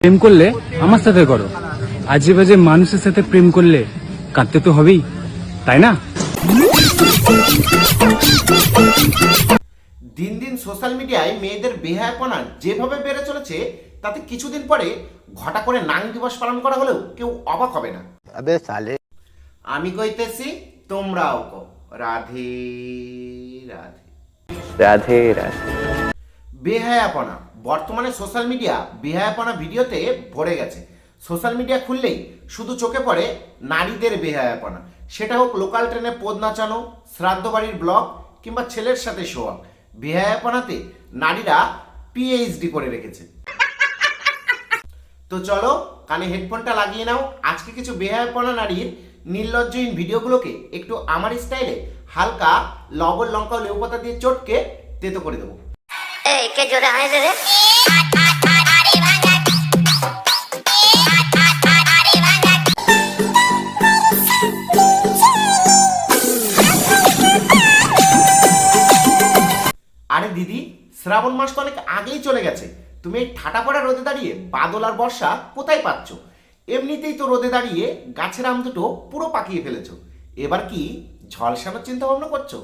প্রেম করলে আমার সাথে করো, আজে বাজে মানুষের সাথে প্রেম করলে কাঁদতে তো হবেই, তাই না? দিন দিন সোশ্যাল মিডিয়ায় মেয়েদের বেহায়াপনা যেভাবে বেড়ে চলেছে তাতে কিছুদিন পরে ঘটা করে নাং দিবস পালন করা হলেও কেউ অবাক হবে না। अबे साले আমি কইতেছি তোমরাও কো রাধে রাধে। राधे राधे। বেহায়াপনা বর্তমানে সোশ্যাল মিডিয়া বেহায়াপনা ভিডিওতে ভরে গেছে। সোশ্যাল মিডিয়া খুললেই শুধু চোখে পড়ে নারীদের বেহায়াপনা, সেটা হোক লোকাল ট্রেনে পদ নাচানো, শ্রাদ্ধ বাড়ির ব্লগ কিংবা ছেলের সাথে শোয়া। বেহায়াপনাতে নারীরা পিএইচডি করে রেখেছে। তো চলো কানে হেডফোনটা লাগিয়ে নাও, আজকে কিছু বেহায়াপনা নারীর নির্লজ্জহীন ভিডিওগুলোকে একটু আমার স্টাইলে হালকা লবণ লঙ্কা ও লেবু পাতা দিয়ে চটকে তেতো করে দেবো। এই কে জোরে হাসে রে? আরে দিদি, শ্রাবণ মাস তো অনেক আগেই চলে গেছে, তুমি এই ঠাটা পড়া রোদে দাঁড়িয়ে বাদল আর বর্ষা কোথায় পাচ্ছ? এমনিতেই তো রোদে দাঁড়িয়ে গাছের আম দুটো পুরো পাকিয়ে ফেলেছো, এবার কি ঝলসানোর চিন্তা ভাবনা করছো?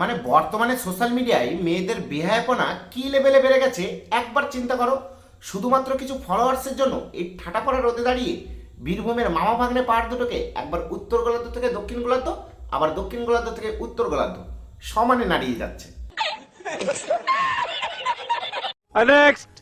মানে বর্তমানে সোশ্যাল মিডিয়ায় মেয়েদের বেহায়াপনা কি লেভেলে বেড়ে গেছে একবার চিন্তা করো। শুধুমাত্র কিছু ফলোয়ার্সের জন্য এই ঠাটা পড়া রোদে দাঁড়িয়ে বীরভূমের মামা ভাগ্নে পাহাড় দুটোকে একবার উত্তর গোলার্ধ থেকে দক্ষিণ গোলার্ধ, আবার দক্ষিণ গোলার্ধ থেকে উত্তর গোলার্ধ সমানে নাড়িয়ে যাচ্ছে। নেক্সট।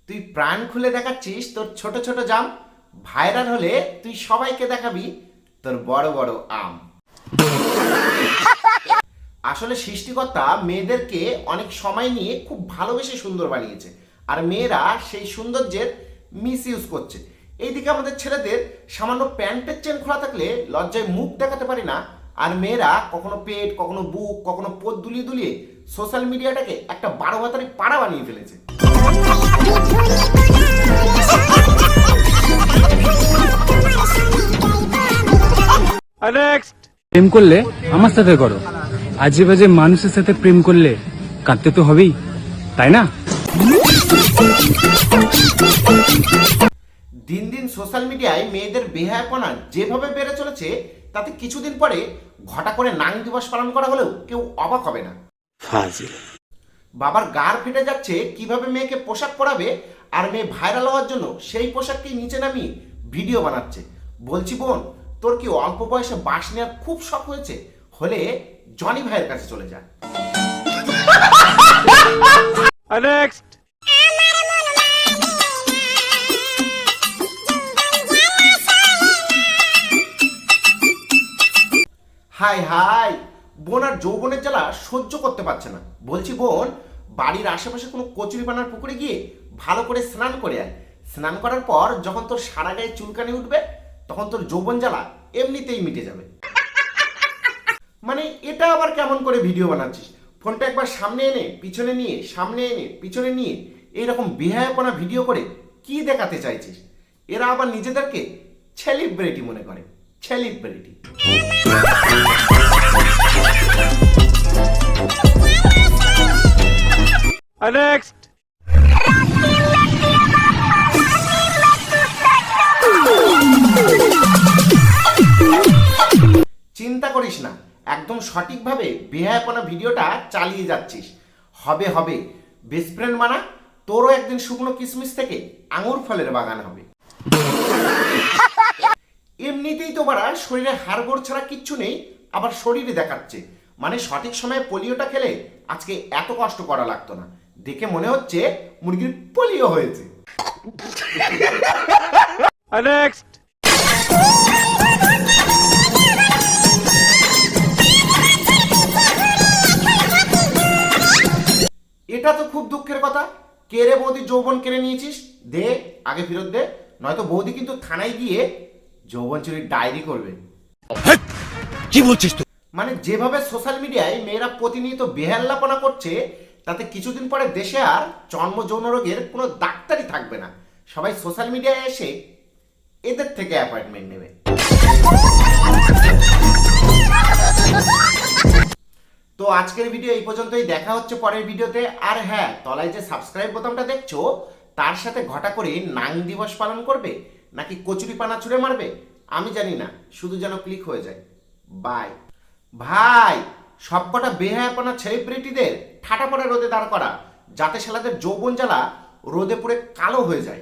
তুই প্রাণ খুলে দেখাচ্ছিস তোর ছোট ছোট জাম, ভাইরাল হলে তুই সবাইকে দেখাবি তোর বড় বড় আম। আসলে সৃষ্টিকর্তা মেয়েদেরকে অনেক সময় নিয়ে খুব ভালোবেসে সুন্দর বানিয়েছে, আর মেয়েরা সেই সৌন্দর্যের মিস ইউজ করছে। এইদিকে আমাদের ছেলেদের সামান্য প্যান্টের চেন খোলা থাকলে লজ্জায় মুখ দেখাতে পারি না, আর মেয়েরা কখনো পেট, কখনো বুক, কখনো পোদ দুলিয়ে দুলিয়ে সোশ্যাল মিডিয়াটাকে একটা 12 ভাতারি পাড়া বানিয়ে ফেলেছে। নেক্সট। প্রেম করলে আমার সাথে করো, আজে বাজে মানুষের সাথে প্রেম করলে কাঁদতে তো হবেই, তাই না? দিন দিন সোশ্যাল মিডিয়ায় মেয়েদের বেহায়াপনা যেভাবে বেড়ে চলেছে তাতে কিছুদিন পরে ঘটা করে নাং দিবস পালন করা হলেও কেউ অবাক হবে না। বাবার গাড় ফেটে যাচ্ছে কিভাবে মেয়েকে পোশাক পরাবে, আর মেয়ে ভাইরাল হওয়ার জন্য সেই পোশাককে নিচে নামিয়ে ভিডিও বানাচ্ছে। বলছি বোন, তোর কি অল্প বয়সে বাস নেওয়ার খুব শখ হয়েছে? হলে জনি ভাইয়ের কাছে চলে যা। নেক্সট। হাই হাই, বোন আর যৌবনের জ্বালা সহ্য করতে পারছে না। বলছি বোন, বাড়ির আশেপাশে কোনো কচুরিপানার পুকুরে গিয়ে ভালো করে স্নান করে আয়। স্নান করার পর যখন তোর সারা গায়ে চুলকানি উঠবে তখন তোর যৌবন জ্বালা এমনিতেই মিটে যাবে। মানে এটা আবার কেমন করে ভিডিও বানাচ্ছিস? ফোনটা একবার সামনে এনে পিছনে নিয়ে, সামনে এনে পিছনে নিয়ে এইরকম বেহায়াপনা ভিডিও করে কি দেখাতে চাইছিস? এরা আবার নিজেদেরকে সেলিব্রিটি মনে করে, সেলিব্রিটি। নেক্সট। চিন্তা করিস না, একদম সঠিকভাবে বেহায়াপনা ভিডিওটা চালিয়ে যাচ্ছিস। হবে হবে, বেস্ট ফ্রেন্ড মানা, তোরও একদিন শুকনো কিশমিশ থেকে আঙুর ফলের বাগান হবে। এমনিতেই তো বাড়া শরীরে হাড়গোড় ছাড়া কিচ্ছু নেই, আবার শরীরে দেখাচ্ছে। মানে সঠিক সময়ে পোলিওটা খেলে আজকে এত কষ্ট করা লাগতো না। দেখে মনে হচ্ছে মুরগির পোলিও হয়েছে। নেক্সট। এটা তো খুব দুঃখের কথা। কে রে বৌদি যৌবন কেড়ে নিয়েছিস? দে, আগে ফেরত দে, নয়তো বৌদি কিন্তু থানায় গিয়ে যৌবন চুরির ডায়েরি করবে। কি বলছিস তুই? মানে যেভাবে সোশ্যাল মিডিয়ায় মেয়েরা প্রতিনিয়ত বেহাল্লাপনা করছে তাতে কিছুদিন পরে দেশে আর জন্ম যৌন রোগের কোনো ডাক্তারই থাকবে না, সবাই সোশ্যাল মিডিয়ায় এসে এদের থেকে অ্যাপয়েন্টমেন্ট নেবে। তো আজকের ভিডিও এই পর্যন্তই, দেখা হচ্ছে পরের ভিডিওতে। আর হ্যাঁ, তলায় যে সাবস্ক্রাইব বোতামটা দেখছো তার সাথে ঘটা করে নাং দিবস পালন করবে নাকি কচুরি পানা ছুঁড়ে মারবে আমি জানি না, শুধু যেন ক্লিক হয়ে যায়। বাই ভাই। সবকটা বেহায়াপনা সেলিব্রিটিদের ঠাটা পড়া রোদে দাঁড় করা, যাতে শালাদের যৌবন জ্বালা রোদে পুড়ে কালো হয়ে যায়।